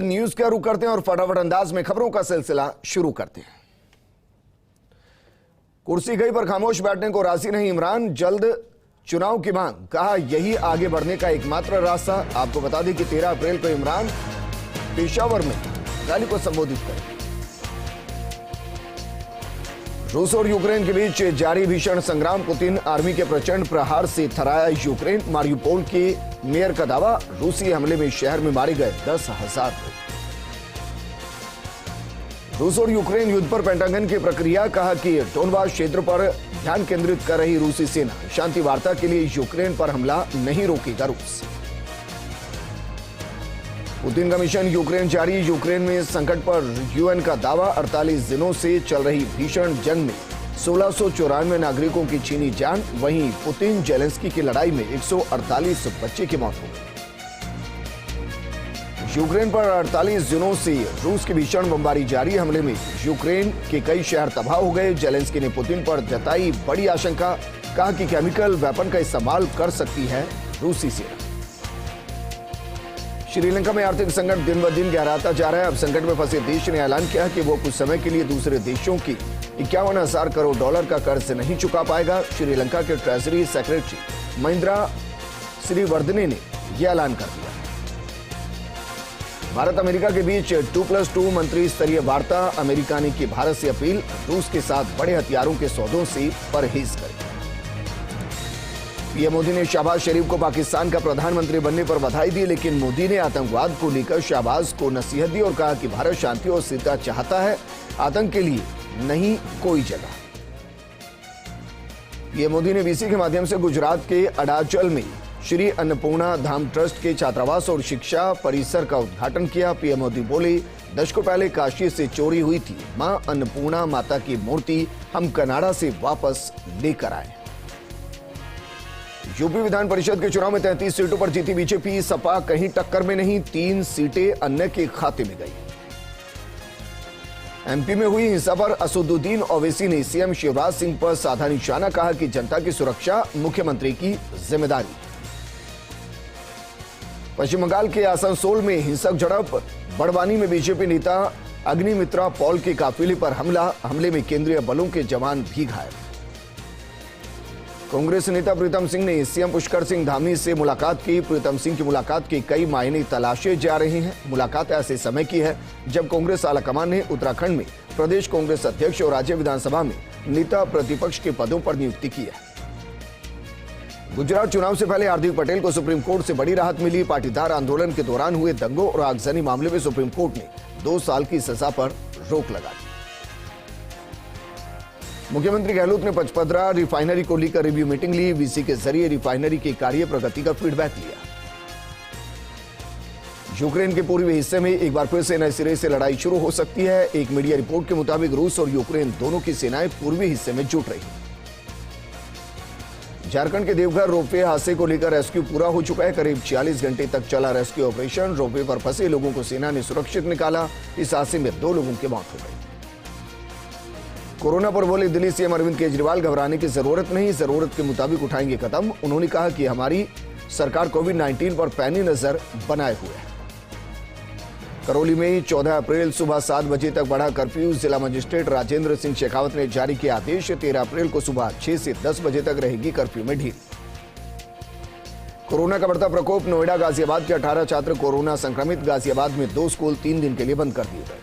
News का रुख करते हैं और फटाफट अंदाज में खबरों का सिलसिला शुरू करते हैं। कुर्सी गई पर खामोश बैठने को राजी नहीं इमरान, जल्द चुनाव की मांग, कहा यही आगे बढ़ने का एकमात्र रास्ता। आपको बता दें कि 13 अप्रैल को इमरान पेशावर में रैली को संबोधित करेंगे। रूस और यूक्रेन के बीच जारी भीषण संग्राम, पुतिन आर्मी के प्रचंड प्रहार से थराया यूक्रेन। मारियुपोल के मेयर का दावा, रूसी हमले में शहर में मारे गए 10,000 लोग। रूस और यूक्रेन युद्ध पर पेंटागन की प्रक्रिया, कहा कि डोनबास क्षेत्र पर ध्यान केंद्रित कर रही रूसी सेना, शांति वार्ता के लिए यूक्रेन पर हमला नहीं रोकेगा रूस। पुतिन का मिशन यूक्रेन जारी, यूक्रेन में संकट पर यूएन का दावा, 48 दिनों से चल रही भीषण जंग में 1694 नागरिकों की छीनी जान। वहीं पुतिन जेलेंस्की की लड़ाई में 148 बच्चे की मौत हो गई। यूक्रेन पर 48 दिनों से रूस की भीषण बमबारी जारी, हमले में यूक्रेन के कई शहर तबाह हो गए। जेलेंस्की ने पुतिन पर जताई बड़ी आशंका, कहा कि केमिकल वेपन का इस्तेमाल कर सकती है रूसी सेना। श्रीलंका में आर्थिक संकट दिन ब दिन गहराता जा रहा है। अब संकट में फंसे देश ने ऐलान किया कि वो कुछ समय के लिए दूसरे देशों की 51,000 करोड़ डॉलर का कर्ज नहीं चुका पाएगा। श्रीलंका के ट्रेजरी सेक्रेटरी महिंद्रा श्रीवर्धने ने यह ऐलान कर दिया। भारत अमेरिका के बीच 2+2 मंत्री स्तरीय वार्ता, अमेरिका ने की भारत से अपील, रूस के साथ बड़े हथियारों के सौदों से परहेज करें। पीएम मोदी ने शहबाज शरीफ को पाकिस्तान का प्रधानमंत्री बनने पर बधाई दी, लेकिन मोदी ने आतंकवाद को लेकर शहबाज को नसीहत दी और कहा कि भारत शांति और स्थिरता चाहता है, आतंक के लिए नहीं कोई जगह। पीएम मोदी ने वीसी के माध्यम से गुजरात के अडाचल में श्री अन्नपूर्णा धाम ट्रस्ट के छात्रावास और शिक्षा परिसर का उद्घाटन किया। पीएम मोदी बोले, दशकों पहले काशी से चोरी हुई थी मां अन्नपूर्णा माता की मूर्ति, हम कनाडा से वापस लेकर आए। यूपी विधान परिषद के चुनाव में 33 सीटों पर जीती बीजेपी, सपा कहीं टक्कर में नहीं, 3 सीटें अन्य के खाते में गई। एमपी में हुई हिंसा पर असदुद्दीन ओवैसी ने सीएम शिवराज सिंह पर साधा निशाना, कहा कि जनता की सुरक्षा मुख्यमंत्री की जिम्मेदारी। पश्चिम बंगाल के आसनसोल में हिंसक झड़प, बड़वानी में बीजेपी नेता अग्निमित्रा पॉल के काफिले पर हमले में केंद्रीय बलों के जवान भी घायल। कांग्रेस नेता प्रीतम सिंह ने सीएम पुष्कर सिंह धामी से मुलाकात की। प्रीतम सिंह की मुलाकात के कई मायने तलाशे जा रहे हैं। मुलाकात ऐसे समय की है जब कांग्रेस आलाकमान ने उत्तराखंड में प्रदेश कांग्रेस अध्यक्ष और राज्य विधानसभा में नेता प्रतिपक्ष के पदों पर नियुक्ति की है। गुजरात चुनाव से पहले हार्दिक पटेल को सुप्रीम कोर्ट से बड़ी राहत मिली। पाटीदार आंदोलन के दौरान हुए दंगों और आगजनी मामले में सुप्रीम कोर्ट ने 2 साल की सजा पर रोक लगा दी। मुख्यमंत्री गहलोत ने पचपदरा रिफाइनरी को लेकर रिव्यू मीटिंग ली। वीसी के जरिए रिफाइनरी की कार्य प्रगति का फीडबैक लिया। यूक्रेन के पूर्वी हिस्से में एक बार फिर से नए सिरे से लड़ाई शुरू हो सकती है। एक मीडिया रिपोर्ट के मुताबिक रूस और यूक्रेन दोनों की सेनाएं पूर्वी हिस्से में जुट रही हैं। झारखंड के देवघर रोपवे हादसे को लेकर रेस्क्यू पूरा हो चुका है। करीब 46 घंटे तक चला रेस्क्यू ऑपरेशन। रोपवे पर फंसे लोगों को सेना ने सुरक्षित निकाला। इस हादसे में 2 लोगों की मौत हो गई। कोरोना पर बोले दिल्ली सीएम अरविंद केजरीवाल, घबराने की जरूरत नहीं, जरूरत के मुताबिक उठाएंगे कदम। उन्होंने कहा कि हमारी सरकार कोविड-19 पर पैनी नजर बनाए हुए है। करौली में 14 अप्रैल सुबह 7 बजे तक बढ़ा कर्फ्यू। जिला मजिस्ट्रेट राजेंद्र सिंह शेखावत ने जारी किया आदेश। 13 अप्रैल को सुबह 6 से 10 बजे तक रहेगी कर्फ्यू में ढील। कोरोना का बढ़ता प्रकोप, नोएडा गाजियाबाद के 18 छात्र कोरोना संक्रमित। गाजियाबाद में 2 स्कूल 3 दिन के लिए बंद कर दिए गए।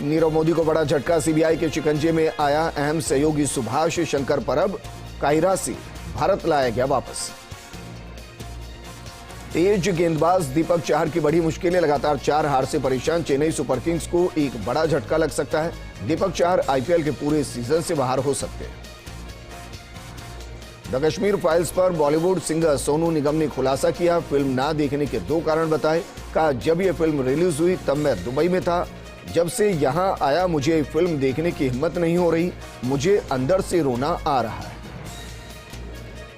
नीरव मोदी को बड़ा झटका, सीबीआई के शिकंजे में आया अहम सहयोगी सुभाष शंकर परब, काहिरा से भारत लाया गया वापस। तेज गेंदबाज दीपक चाहर की बड़ी मुश्किलें, लगातार 4 हार से परेशान चेन्नई सुपर किंग्स को एक बड़ा झटका लग सकता है। दीपक चाहर आईपीएल के पूरे सीजन से बाहर हो सकते हैं। द कश्मीर फाइल्स पर बॉलीवुड सिंगर सोनू निगम ने खुलासा किया। फिल्म ना देखने के 2 कारण बताए। कहा, जब यह फिल्म रिलीज हुई तब मैं दुबई में था, जब से यहां आया मुझे फिल्म देखने की हिम्मत नहीं हो रही, मुझे अंदर से रोना आ रहा है।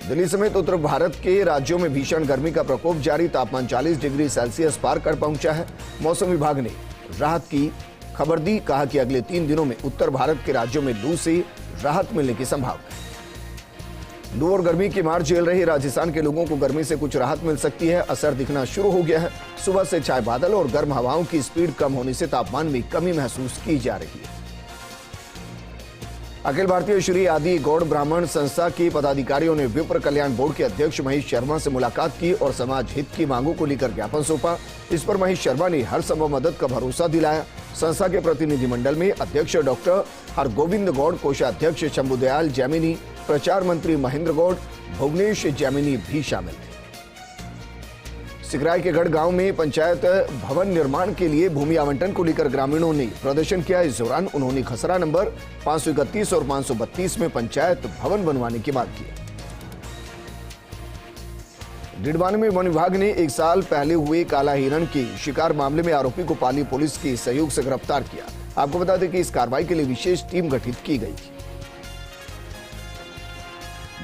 दिल्ली समेत उत्तर भारत के राज्यों में भीषण गर्मी का प्रकोप जारी, तापमान 40 डिग्री सेल्सियस पार कर पहुंचा है। मौसम विभाग ने राहत की खबर दी, कहा कि अगले 3 दिनों में उत्तर भारत के राज्यों में लू से राहत मिलने की संभावना है। लू और गर्मी की मार झेल रही राजस्थान के लोगों को गर्मी से कुछ राहत मिल सकती है। असर दिखना शुरू हो गया है। सुबह से छाए बादल और गर्म हवाओं की स्पीड कम होने से तापमान में कमी महसूस की जा रही है। अखिल भारतीय श्री आदि गौड़ ब्राह्मण संस्था के पदाधिकारियों ने विप्र कल्याण बोर्ड के अध्यक्ष महेश शर्मा से मुलाकात की और समाज हित की मांगों को लेकर ज्ञापन सौंपा। इस पर महेश शर्मा ने हर संभव मदद का भरोसा दिलाया। संस्था के प्रतिनिधिमंडल में अध्यक्ष डॉक्टर हरगोविंद गौड़, कोषाध्यक्ष शंभुदयाल जैमिनी, प्रचार मंत्री महेंद्र गौड़, भुवनेश जैमिनी भी शामिल थे। सिकराय के गढ़ गांव में पंचायत भवन निर्माण के लिए भूमि आवंटन को लेकर ग्रामीणों ने प्रदर्शन किया। इस दौरान उन्होंने खसरा नंबर 531 और 532 में पंचायत भवन बनवाने की मांग की। डिडवाना में वन विभाग ने 1 साल पहले हुए काला हिरण की शिकार मामले में आरोपी को पाली पुलिस के सहयोग से गिरफ्तार किया। आपको बता दें कि इस कार्रवाई के लिए विशेष टीम गठित की गई थी।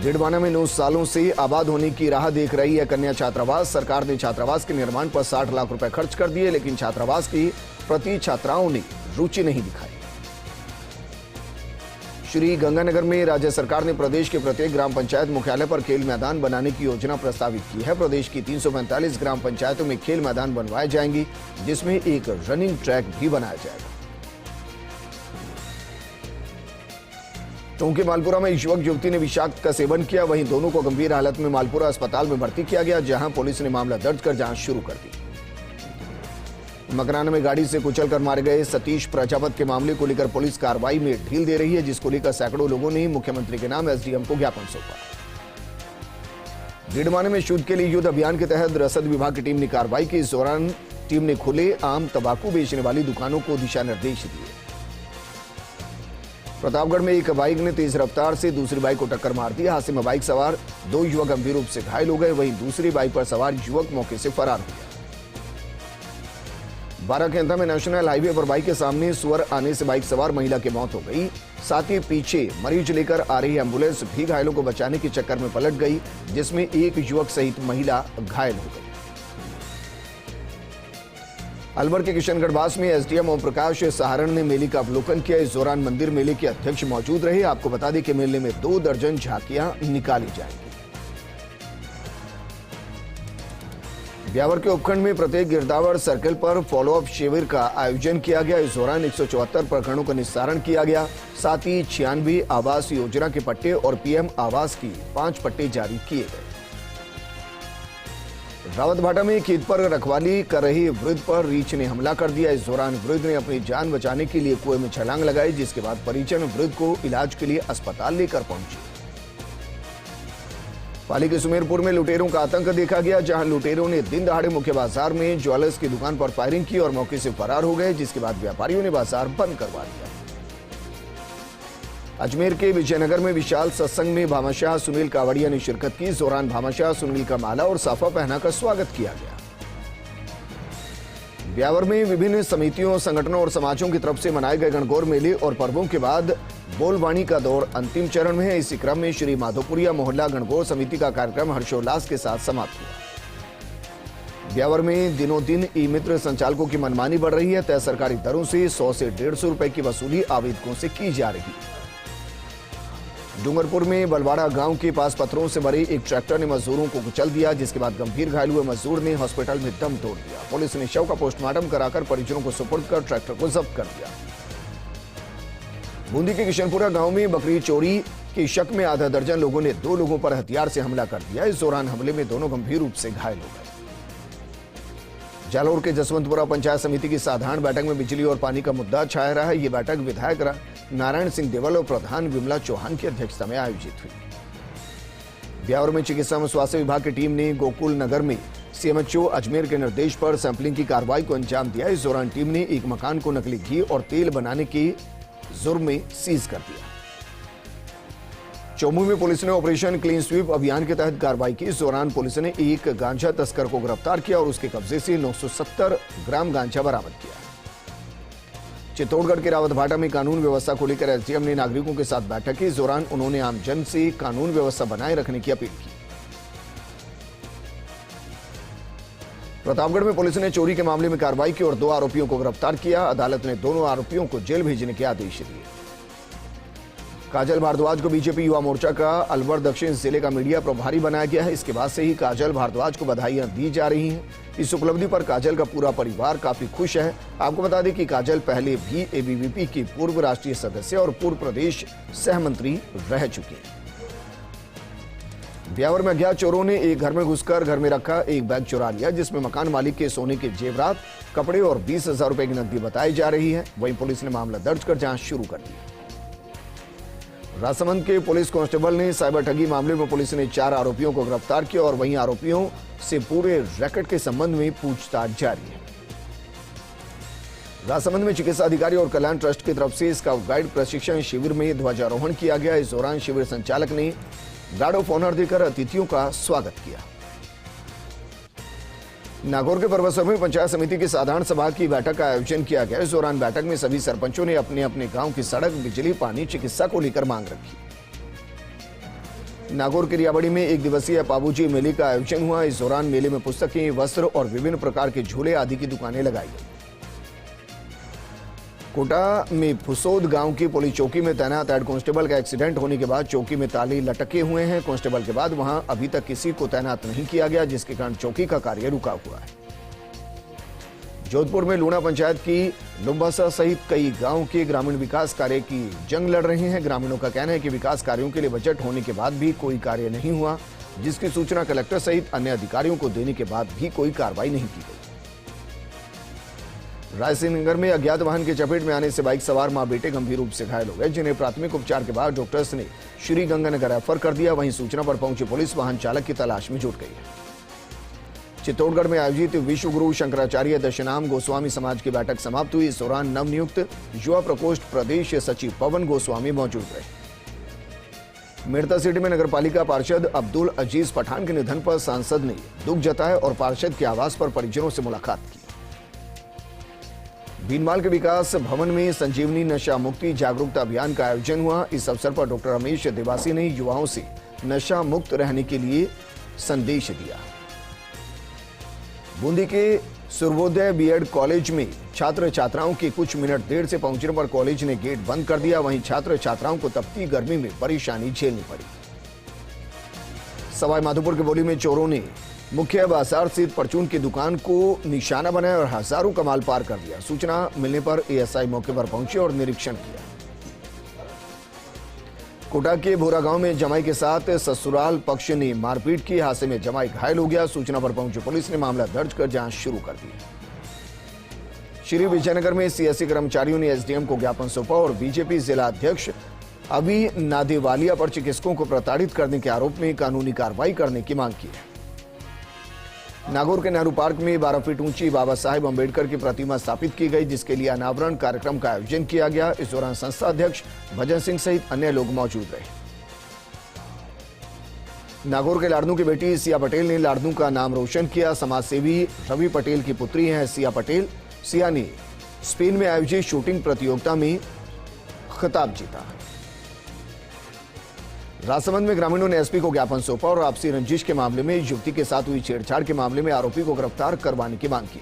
डिडवाना में 9 सालों से आबाद होने की राह देख रही है कन्या छात्रावास। सरकार ने छात्रावास के निर्माण पर 60 लाख रुपए खर्च कर दिए, लेकिन छात्रावास की प्रति छात्राओं ने रुचि नहीं दिखाई। श्री गंगानगर में राज्य सरकार ने प्रदेश के प्रत्येक ग्राम पंचायत मुख्यालय पर खेल मैदान बनाने की योजना प्रस्तावित की है। प्रदेश की 345 ग्राम पंचायतों में खेल मैदान बनवाए जाएंगे, जिसमें एक रनिंग ट्रैक भी बनाया जाएगा। टोंक के मालपुरा में एक युवक युवती ने विषाक्त का सेवन किया, वहीं दोनों को गंभीर हालत में मालपुरा अस्पताल में भर्ती किया गया, जहां पुलिस ने मामला दर्ज कर जांच शुरू कर दी। मकराना में गाड़ी से कुचलकर मारे गए सतीश प्रजापत के मामले को लेकर पुलिस कार्रवाई में ढील दे रही है, जिसको लेकर सैकड़ों लोगों ने मुख्यमंत्री के नाम एसडीएम को ज्ञापन सौंपा। डिडवाना में शुद्ध के लिए युद्ध अभियान के तहत रसद विभाग की टीम ने कार्रवाई की। इस दौरान टीम ने खुले आम तंबाकू बेचने वाली दुकानों को दिशा निर्देश दिए। प्रतापगढ़ में एक बाइक ने तेज रफ्तार से दूसरी बाइक को टक्कर मार दी। हादसे में बाइक सवार 2 युवक गंभीर रूप से घायल हो गए, वहीं दूसरी बाइक पर सवार युवक मौके से फरार हो गया। बाराखेंता में नेशनल हाईवे पर बाइक के सामने सुअर आने से बाइक सवार महिला की मौत हो गई। साथ ही पीछे मरीज लेकर आ रही एम्बुलेंस भी घायलों को बचाने के चक्कर में पलट गई, जिसमें एक युवक सहित महिला घायल हो गई। अलवर के किशनगढ़ बास में एसडीएम ओम प्रकाश सहारण ने मेले का अवलोकन किया। इस दौरान मंदिर मेले के अध्यक्ष मौजूद रहे। आपको बता दें कि मेले में 2 दर्जन झांकियां निकाली जाएंगी। ब्यावर के उपखंड में प्रत्येक गिरदावर सर्कल पर फॉलोअप शिविर का आयोजन किया गया। इस दौरान 174 प्रकरणों का निस्तारण किया गया। साथ ही 96 आवास योजना के पट्टे और पीएम आवास की 5 पट्टे जारी किए गए। रावतभाटा में खेत पर रखवाली कर रही वृद्ध पर रीछ ने हमला कर दिया। इस दौरान वृद्ध ने अपनी जान बचाने के लिए कुएं में छलांग लगाई, जिसके बाद परिजन वृद्ध को इलाज के लिए अस्पताल लेकर पहुंचे। पाली के सुमेरपुर में लुटेरों का आतंक देखा गया, जहां लुटेरों ने दिन दहाड़े मुख्य बाजार में ज्वेलर्स की दुकान पर फायरिंग की और मौके से फरार हो गए, जिसके बाद व्यापारियों ने बाजार बंद करवा दिया। अजमेर के विजयनगर में विशाल सत्संग में भामाशाह सुनील कावड़िया ने शिरकत की। इस दौरान भामाशाह सुनील का माला और साफा पहनाकर स्वागत किया गया। ब्यावर में विभिन्न समितियों, संगठनों और समाजों की तरफ से मनाए गए गणगौर मेले और पर्वों के बाद बोलवाणी का दौर अंतिम चरण में है। इसी क्रम में श्री माधोपुरिया मोहल्ला गणगौर समिति का कार्यक्रम हर्षोल्लास के साथ समाप्त हुआ। ब्यावर में दिनों दिन ई मित्र संचालकों की मनमानी बढ़ रही है। तय सरकारी दरों से 100 से 150 रुपए की वसूली आवेदकों से की जा रही है। डूंगरपुर में बलवाड़ा गांव के पास पत्थरों से भरे एक ट्रैक्टर ने मजदूरों को कुचल दिया, जिसके बाद गंभीर घायल हुए मजदूर ने हॉस्पिटल में दम तोड़ दिया। पुलिस ने शव का पोस्टमार्टम कराकर परिजनों को सुपुर्द कर ट्रैक्टर को जब्त कर दिया। बूंदी के किशनपुरा गांव में बकरी चोरी की शक में आधा दर्जन लोगों ने 2 लोगों पर हथियार से हमला कर दिया। इस दौरान हमले में दोनों गंभीर रूप से घायल हो गए। जालोर के जसवंतपुरा पंचायत समिति की साधारण बैठक में बिजली और पानी का मुद्दा छाया रहा है। ये बैठक विधायक नारायण सिंह देवल और प्रधान विमला चौहान की अध्यक्षता में आयोजित हुई। ब्यावर में चिकित्सा एवं स्वास्थ्य विभाग की टीम ने गोकुल नगर में सीएमएचओ अजमेर के निर्देश पर सैंपलिंग की कार्रवाई को अंजाम दिया। इस दौरान टीम ने एक मकान को नकली घी और तेल बनाने के जुर्म में सीज कर दिया। चौमू में पुलिस ने ऑपरेशन क्लीन स्वीप अभियान के तहत कार्रवाई की। इस दौरान पुलिस ने एक गांजा तस्कर को गिरफ्तार किया और उसके कब्जे से 970 ग्राम गांजा बरामद किया। चित्तौड़गढ़ के रावतभाटा में कानून व्यवस्था को लेकर एसडीएम ने नागरिकों के साथ बैठक की। इस दौरान उन्होंने आमजन से कानून व्यवस्था बनाए रखने की अपील की। प्रतापगढ़ में पुलिस ने चोरी के मामले में कार्रवाई की और 2 आरोपियों को गिरफ्तार किया। अदालत ने दोनों आरोपियों को जेल भेजने के आदेश दिए। काजल भारद्वाज को बीजेपी युवा मोर्चा का अलवर दक्षिण जिले का मीडिया प्रभारी बनाया गया है। इसके बाद से ही काजल भारद्वाज को बधाइयां दी जा रही हैं। इस उपलब्धि पर काजल का पूरा परिवार काफी खुश है। आपको बता दें कि काजल पहले भी एबीवीपी की पूर्व राष्ट्रीय सदस्य और पूर्व प्रदेश सहमंत्री रह चुकी हैं। ब्यावर में अज्ञात चोरों ने एक घर में घुसकर घर में रखा एक बैग चुरा लिया, जिसमें मकान मालिक के सोने के जेवरात, कपड़े और 20,000 रुपए की नकदी बताई जा रही है। वहीं पुलिस ने मामला दर्ज कर जांच शुरू कर दी। राजसमंद के पुलिस कांस्टेबल ने साइबर ठगी मामले में पुलिस ने 4 आरोपियों को गिरफ्तार किया और वहीं आरोपियों से पूरे रैकेट के संबंध में पूछताछ जारी है। राजसमंद में चिकित्सा अधिकारी और कल्याण ट्रस्ट की तरफ से स्काउट गाइड प्रशिक्षण शिविर में ध्वजारोहण किया गया। इस दौरान शिविर संचालक ने गार्ड ऑफ ऑनर देकर अतिथियों का स्वागत किया। नागौर के परबतसर में पंचायत समिति की साधारण सभा की बैठक का आयोजन किया गया। इस दौरान बैठक में सभी सरपंचों ने अपने अपने गांव की सड़क, बिजली, पानी, चिकित्सा को लेकर मांग रखी। नागौर के रियाबड़ी में 1 दिवसीय पाबूजी मेले का आयोजन हुआ। इस दौरान मेले में पुस्तकें, वस्त्र और विभिन्न प्रकार के झूले आदि की दुकानें लगाई गई। कोटा में फुसोद गांव की पुलिस चौकी में तैनात हेड कांस्टेबल का एक्सीडेंट होने के बाद चौकी में ताले लटके हुए हैं। कांस्टेबल के बाद वहां अभी तक किसी को तैनात नहीं किया गया, जिसके कारण चौकी का कार्य रुका हुआ है। जोधपुर में लूणा पंचायत की लुम्बासा सहित कई गांव के ग्रामीण विकास कार्य की जंग लड़ रहे हैं। ग्रामीणों का कहना है कि विकास कार्यों के लिए बजट होने के बाद भी कोई कार्य नहीं हुआ, जिसकी सूचना कलेक्टर सहित अन्य अधिकारियों को देने के बाद भी कोई कार्रवाई नहीं की गई। रायसिंहनगर में अज्ञात वाहन की चपेट में आने से बाइक सवार मां बेटे गंभीर रूप से घायल हो गए, जिन्हें प्राथमिक उपचार के बाद डॉक्टर्स ने श्री गंगानगर रेफर कर दिया। वहीं सूचना पर पहुंची पुलिस वाहन चालक की तलाश में जुट गई है। चित्तौड़गढ़ में आयोजित विश्व गुरु शंकराचार्य दशनाम गोस्वामी समाज की बैठक समाप्त हुई। इस दौरान नवनियुक्त युवा प्रकोष्ठ प्रदेश सचिव पवन गोस्वामी मौजूद रहे। मेड़ता सिटी में नगरपालिका पार्षद अब्दुल अजीज पठान के निधन पर सांसद ने दुख जताया और पार्षद के आवास पर परिजनों से मुलाकात की। भीनमाल के विकास भवन में संजीवनी नशा मुक्ति जागरूकता अभियान का आयोजन हुआ। इस अवसर पर डॉक्टर रमेश देवासी ने युवाओं से नशा मुक्त रहने के लिए संदेश दिया। बूंदी के सूर्योदय बीएड कॉलेज में छात्र छात्राओं की कुछ मिनट देर से पहुंचने पर कॉलेज ने गेट बंद कर दिया। वहीं छात्र छात्राओं को तपती गर्मी में परेशानी झेलनी पड़ी। सवाई माधोपुर के बोली में चोरों ने मुख्य बाजार स्थित परचून की दुकान को निशाना बनाया और हजारों का माल पार कर दिया। सूचना मिलने पर एएसआई मौके पर पहुंचे और निरीक्षण किया। कोटा के भोरा गांव में जमाई के साथ ससुराल पक्ष ने मारपीट की। हादसे में जमाई घायल हो गया। सूचना पर पहुंची पुलिस ने मामला दर्ज कर जांच शुरू कर दी। श्री विजयनगर में सीएससी कर्मचारियों ने एसडीएम को ज्ञापन सौंपा और बीजेपी जिला अध्यक्ष अभी नादेवालिया पर चिकित्सकों को प्रताड़ित करने के आरोप में कानूनी कार्रवाई करने की मांग की है। नागौर के नेहरू पार्क में 12 फीट ऊंची बाबा साहेब अंबेडकर की प्रतिमा स्थापित की गई, जिसके लिए अनावरण कार्यक्रम का आयोजन किया गया। इस दौरान संस्था अध्यक्ष भजन सिंह सहित अन्य लोग मौजूद रहे। नागौर के लाडनू की बेटी सिया पटेल ने लाडनू का नाम रोशन किया। समाजसेवी रवि पटेल की पुत्री हैं सिया पटेल। सिया ने स्पेन में आयोजित शूटिंग प्रतियोगिता में खिताब जीता। राजसमंद में ग्रामीणों ने एसपी को ज्ञापन सौंपा और आपसी रंजिश के मामले में युवती के साथ हुई छेड़छाड़ के मामले में आरोपी को गिरफ्तार करवाने की मांग की।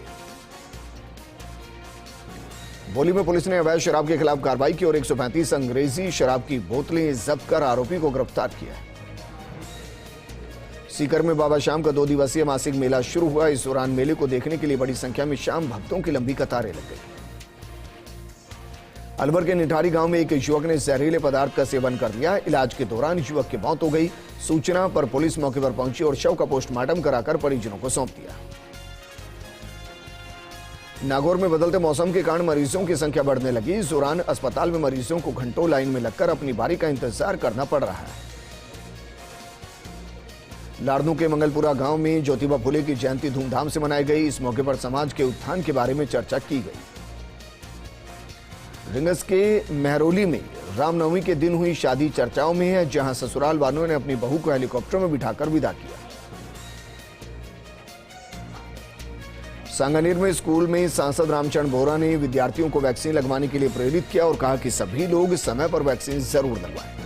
बोली में पुलिस ने अवैध शराब के खिलाफ कार्रवाई की और 135 अंग्रेजी शराब की बोतलें जब्त कर आरोपी को गिरफ्तार किया। सीकर में बाबा शाम का 2 दिवसीय मासिक मेला शुरू हुआ। इस दौरान मेले को देखने के लिए बड़ी संख्या में शाम भक्तों की लंबी कतारें लग गई। अलवर के निठारी गांव में एक युवक ने जहरीले पदार्थ का सेवन कर लिया। इलाज के दौरान युवक की मौत हो गई। सूचना पर पुलिस मौके पर पहुंची और शव का पोस्टमार्टम कराकर परिजनों को सौंप दिया। नागौर में बदलते मौसम के कारण मरीजों की संख्या बढ़ने लगी। इस दौरान अस्पताल में मरीजों को घंटों लाइन में लगकर अपनी बारी का इंतजार करना पड़ रहा है। लाडनू के मंगलपुरा गांव में ज्योतिबा फुले की जयंती धूमधाम से मनाई गई। इस मौके पर समाज के उत्थान के बारे में चर्चा की गई। रिंगस के महरौली में रामनवमी के दिन हुई शादी चर्चाओं में है, जहां ससुराल वालों ने अपनी बहू को हेलीकॉप्टर में बिठाकर विदा किया। सांगानेर में स्कूल में सांसद रामचंद्र बोहरा ने विद्यार्थियों को वैक्सीन लगवाने के लिए प्रेरित किया और कहा कि सभी लोग समय पर वैक्सीन जरूर लगवाएं।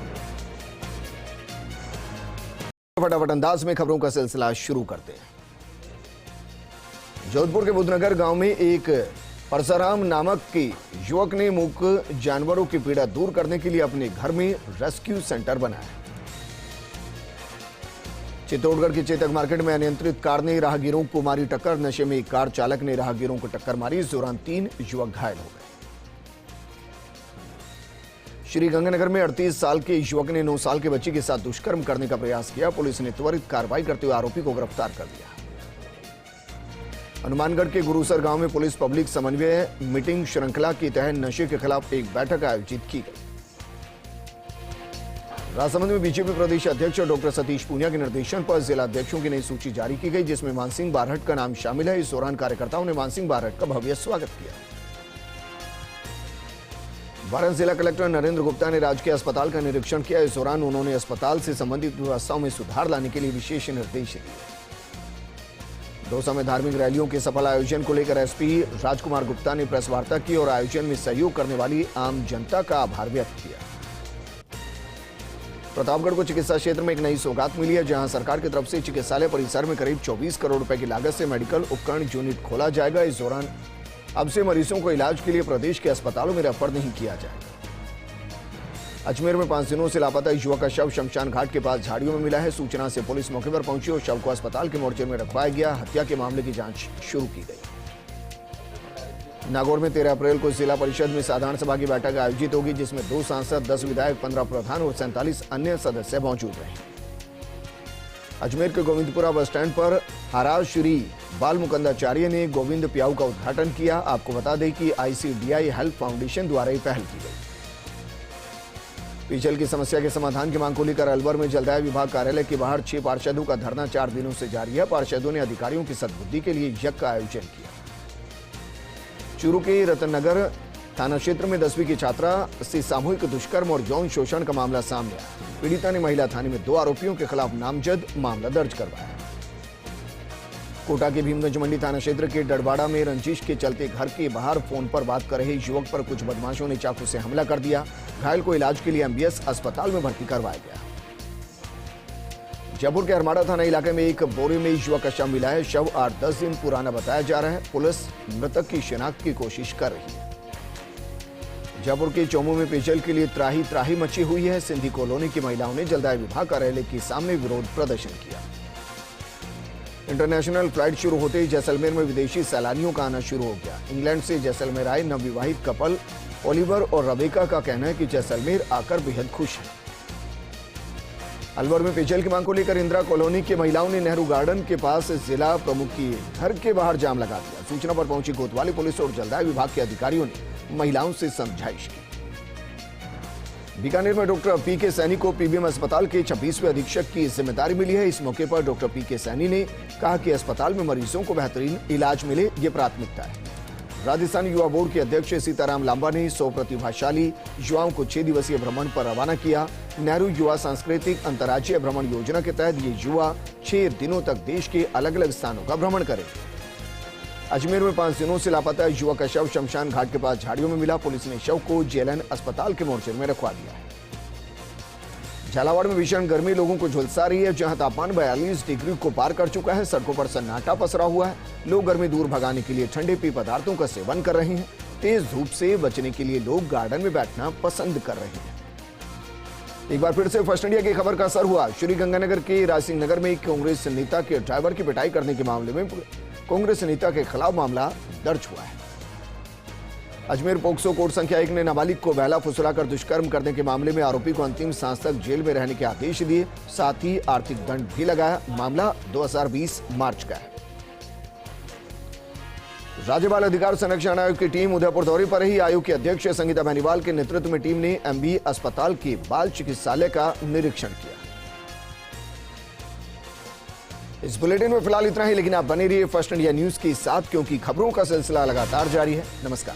फटाफट अंदाज में खबरों का सिलसिला शुरू करते हैं। जोधपुर के बुद्धनगर गांव में एक परसराम नामक के युवक ने मूक जानवरों की पीड़ा दूर करने के लिए अपने घर में रेस्क्यू सेंटर बनाया। चित्तौड़गढ़ के चेतक मार्केट में अनियंत्रित कार ने राहगीरों को मारी टक्कर। नशे में एक कार चालक ने राहगीरों को टक्कर मारी। इस दौरान 3 युवक घायल हो गए। श्रीगंगानगर में 38 साल के युवक ने 9 साल के बच्ची के साथ दुष्कर्म करने का प्रयास किया। पुलिस ने त्वरित कार्रवाई करते हुए आरोपी को गिरफ्तार कर लिया। हनुमानगढ़ के गुरुसर गांव में पुलिस पब्लिक समन्वय मीटिंग श्रृंखला के तहत नशे के खिलाफ एक बैठक आयोजित की गई। राजसमंद में बीजेपी प्रदेश अध्यक्ष डॉक्टर सतीश पूनिया के निर्देशन पर जिला अध्यक्षों की नई सूची जारी की गई, जिसमें मानसिंह बारहट का नाम शामिल है। इस दौरान कार्यकर्ताओं ने मानसिंह बारहट का भव्य स्वागत किया। वाराणसी जिला कलेक्टर नरेंद्र गुप्ता ने राजकीय अस्पताल का निरीक्षण किया। इस दौरान उन्होंने अस्पताल से संबंधित व्यवस्थाओं में सुधार लाने के लिए विशेष निर्देश दिए। दौसा में धार्मिक रैलियों के सफल आयोजन को लेकर एसपी राजकुमार गुप्ता ने प्रेस वार्ता की और आयोजन में सहयोग करने वाली आम जनता का आभार व्यक्त किया। प्रतापगढ़ को चिकित्सा क्षेत्र में एक नई सौगात मिली है, जहां सरकार की तरफ से चिकित्सालय परिसर में करीब 24 करोड़ रुपए की लागत से मेडिकल उपकरण यूनिट खोला जाएगा। इस दौरान अब से मरीजों को इलाज के लिए प्रदेश के अस्पतालों में रेफर नहीं किया जाएगा। अजमेर में 5 दिनों से लापता युवक का शव शमशान घाट के पास झाड़ियों में मिला है। सूचना से पुलिस मौके पर पहुंची और शव को अस्पताल के मोर्चे में रखवाया गया। हत्या के मामले की जांच शुरू की गई। नागौर में 13 अप्रैल को जिला परिषद में साधारण सभा की बैठक आयोजित होगी, जिसमें 2 सांसद, 10 विधायक, 15 प्रधान और 47 अन्य सदस्य मौजूद रहे। अजमेर के गोविंदपुरा बस स्टैंड पर महाराज श्री बाल मुकुंदाचार्य ने गोविंद प्याऊ का उद्घाटन किया। आपको बता दें कि ICDI हेल्थ फाउंडेशन द्वारा ये पहल की गई। पेयजल की समस्या के समाधान की मांग को लेकर अलवर में जलदाय विभाग कार्यालय के बाहर 6 पार्षदों का धरना 4 दिनों से जारी है। पार्षदों ने अधिकारियों की सद्बुद्धि के लिए यज्ञ का आयोजन किया। चूरू के रतननगर थाना क्षेत्र में 10वीं की छात्रा से सामूहिक दुष्कर्म और यौन शोषण का मामला सामने आया। पीड़िता ने महिला थाने में 2 आरोपियों के खिलाफ नामजद मामला दर्ज करवाया। कोटा के भीमगंज मंडी थाना क्षेत्र के डड़बाड़ा में रंजिश के चलते घर के बाहर फोन पर बात कर रहे युवक पर कुछ बदमाशों ने चाकू से हमला कर दिया। घायल को इलाज के लिए MBS अस्पताल में भर्ती करवाया गया। जयपुर के अरमाड़ा थाना इलाके में एक बोरे में युवक का शव मिला है। शव 8-10 दिन पुराना बताया जा रहा है। पुलिस मृतक की शिनाख्त की कोशिश कर रही है। जयपुर के चौमू में पेयजल के लिए त्राही मची हुई है। सिंधी कॉलोनी की महिलाओं ने जलदाय विभाग कार्यालय के सामने विरोध प्रदर्शन किया। इंटरनेशनल फ्लाइट शुरू होते ही जैसलमेर में विदेशी सैलानियों का आना शुरू हो गया। इंग्लैंड से जैसलमेर आए नवविवाहित कपल ओलिवर और रबेका का कहना है कि जैसलमेर आकर बेहद खुश है। अलवर में पेयजल की मांग को लेकर इंदिरा कॉलोनी की महिलाओं ने नेहरू गार्डन के पास जिला प्रमुख के घर के बाहर जाम लगा दिया। सूचना पर पहुंची कोतवाली पुलिस और जलदाय विभाग के अधिकारियों ने महिलाओं से समझाइश की। बीकानेर में डॉक्टर PK सैनी को PBM अस्पताल के 26वें अधीक्षक की जिम्मेदारी मिली है। इस मौके पर डॉक्टर PK सैनी ने कहा कि अस्पताल में मरीजों को बेहतरीन इलाज मिले, ये प्राथमिकता है। राजस्थान युवा बोर्ड के अध्यक्ष सीताराम लांबा ने 100 प्रतिभाशाली युवाओं को 6 दिवसीय भ्रमण पर रवाना किया। नेहरू युवा सांस्कृतिक अंतर्राज्यीय भ्रमण योजना के तहत ये युवा 6 दिनों तक देश के अलग अलग स्थानों का भ्रमण करेंगे। अजमेर में 5 दिनों से लापता युवक का शव शमशान घाट के पास झाड़ियों में मिला। पुलिस ने शव को JLN अस्पताल के मोर्चे में रखवा दिया है। झालावाड़ में भीषण गर्मी लोगों को झुलसा रही है, जहां तापमान 42 डिग्री को पार कर चुका है। सड़कों पर सन्नाटा पसरा हुआ है। लोग गर्मी दूर भगाने के लिए ठंडे पेय पदार्थों का सेवन कर रहे हैं। तेज धूप से बचने के लिए लोग गार्डन में बैठना पसंद कर रहे हैं। एक बार फिर से फर्स्ट इंडिया की खबर का असर हुआ। श्रीगंगानगर के राजसिंह नगर में कांग्रेस नेता के ड्राइवर की पिटाई करने के मामले में कांग्रेस नेता के खिलाफ मामला दर्ज हुआ है। अजमेर पोक्सो कोर्ट संख्या 1 ने नाबालिग को बहला फुसलाकर दुष्कर्म करने के मामले में आरोपी को अंतिम सांस तक जेल में रहने के आदेश दिए, साथ ही आर्थिक दंड भी लगाया। मामला 2020 मार्च का है। राज्य बाल अधिकार संरक्षण आयोग की टीम उदयपुर दौरे पर रही। आयोग के अध्यक्ष संगीता बेनीवाल के नेतृत्व में टीम ने MB अस्पताल के बाल चिकित्सालय का निरीक्षण किया। इस बुलेटिन में फिलहाल इतना ही, लेकिन आप बने रहिए फर्स्ट इंडिया न्यूज के साथ, क्योंकि खबरों का सिलसिला लगातार जारी है। नमस्कार।